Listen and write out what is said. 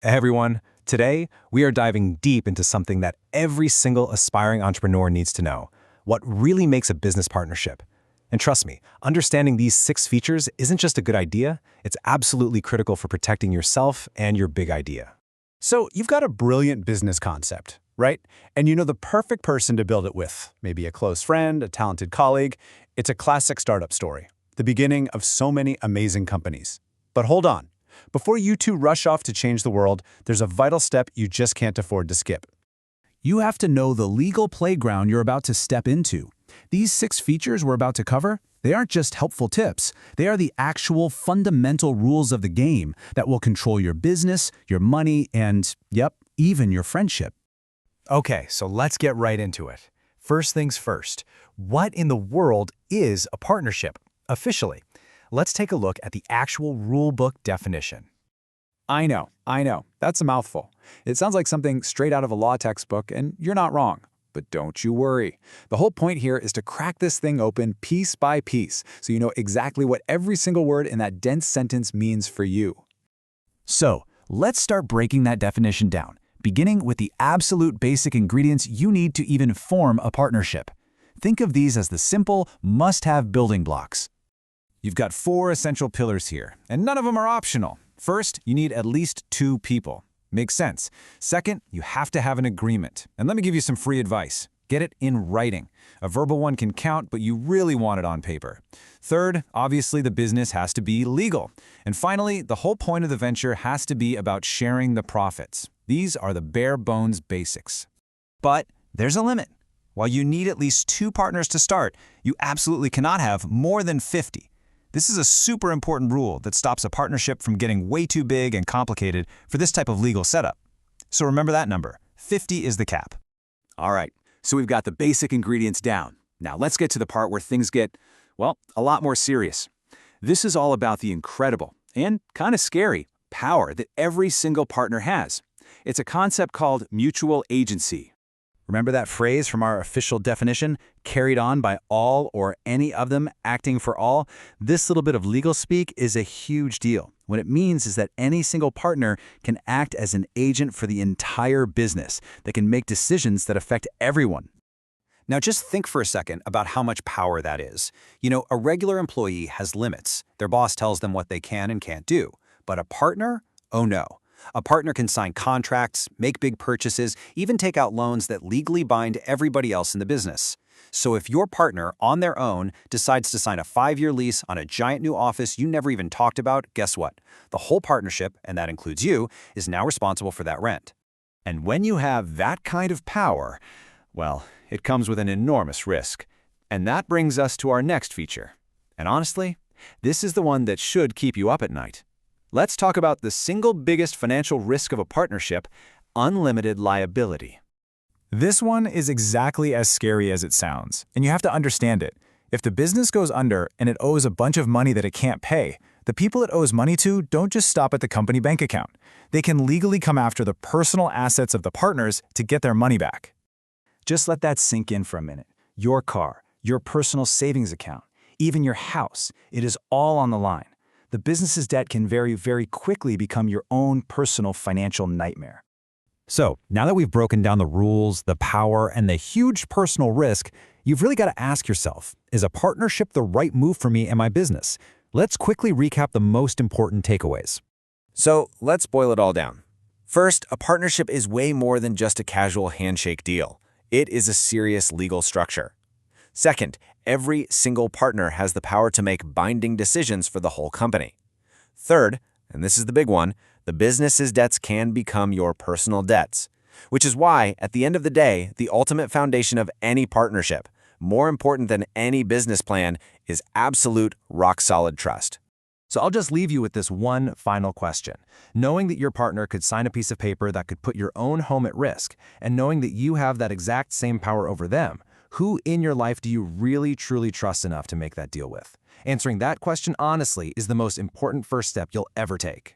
Hey everyone, today we are diving deep into something that every single aspiring entrepreneur needs to know: what really makes a business partnership. And trust me, understanding these 6 features isn't just a good idea, it's absolutely critical for protecting yourself and your big idea. So you've got a brilliant business concept, right? And you know the perfect person to build it with. Maybe a close friend, a talented colleague. It's a classic startup story, the beginning of so many amazing companies. But hold on. Before you two rush off to change the world, there's a vital step you just can't afford to skip. You have to know the legal playground you're about to step into. These 6 features we're about to cover, they aren't just helpful tips. They are the actual fundamental rules of the game that will control your business, your money, and, yep, even your friendship. Okay, so let's get right into it. First things first, what in the world is a partnership, officially? Let's take a look at the actual rulebook definition. I know. That's a mouthful. It sounds like something straight out of a law textbook, and you're not wrong. But don't you worry. The whole point here is to crack this thing open piece by piece so you know exactly what every single word in that dense sentence means for you. So, let's start breaking that definition down, beginning with the absolute basic ingredients you need to even form a partnership. Think of these as the simple, must-have building blocks. You've got 4 essential pillars here, and none of them are optional. First, you need at least 2 people. Makes sense. Second, you have to have an agreement. And let me give you some free advice. Get it in writing. A verbal one can count, but you really want it on paper. Third, obviously the business has to be legal. And finally, the whole point of the venture has to be about sharing the profits. These are the bare bones basics. But there's a limit. While you need at least 2 partners to start, you absolutely cannot have more than 50. This is a super important rule that stops a partnership from getting way too big and complicated for this type of legal setup. So remember that number. 50 is the cap. All right, so we've got the basic ingredients down. Now let's get to the part where things get, well, a lot more serious. This is all about the incredible and kind of scary power that every single partner has. It's a concept called mutual agency. Remember that phrase from our official definition, carried on by all or any of them acting for all? This little bit of legal speak is a huge deal. What it means is that any single partner can act as an agent for the entire business that can make decisions that affect everyone. Now just think for a second about how much power that is. You know, a regular employee has limits. Their boss tells them what they can and can't do. But a partner? Oh no. A partner can sign contracts, make big purchases, even take out loans that legally bind everybody else in the business. So if your partner, on their own, decides to sign a 5-year lease on a giant new office you never even talked about, guess what? The whole partnership, and that includes you, is now responsible for that rent. And when you have that kind of power, well, it comes with an enormous risk. And that brings us to our next feature. And honestly, this is the one that should keep you up at night. Let's talk about the single biggest financial risk of a partnership: unlimited liability. This one is exactly as scary as it sounds, and you have to understand it. If the business goes under and it owes a bunch of money that it can't pay, the people it owes money to don't just stop at the company bank account. They can legally come after the personal assets of the partners to get their money back. Just let that sink in for a minute. Your car, your personal savings account, even your house, it is all on the line. The business's debt can very, very quickly become your own personal financial nightmare. So, now that we've broken down the rules, the power, and the huge personal risk, you've really got to ask yourself, is a partnership the right move for me and my business? Let's quickly recap the most important takeaways. So let's boil it all down. First, a partnership is way more than just a casual handshake deal. It is a serious legal structure. Second, every single partner has the power to make binding decisions for the whole company. Third, and this is the big one, the business's debts can become your personal debts, which is why, at the end of the day, the ultimate foundation of any partnership, more important than any business plan, is absolute rock-solid trust. So I'll just leave you with this one final question. Knowing that your partner could sign a piece of paper that could put your own home at risk, and knowing that you have that exact same power over them, who in your life do you really truly trust enough to make that deal with? Answering that question honestly is the most important first step you'll ever take.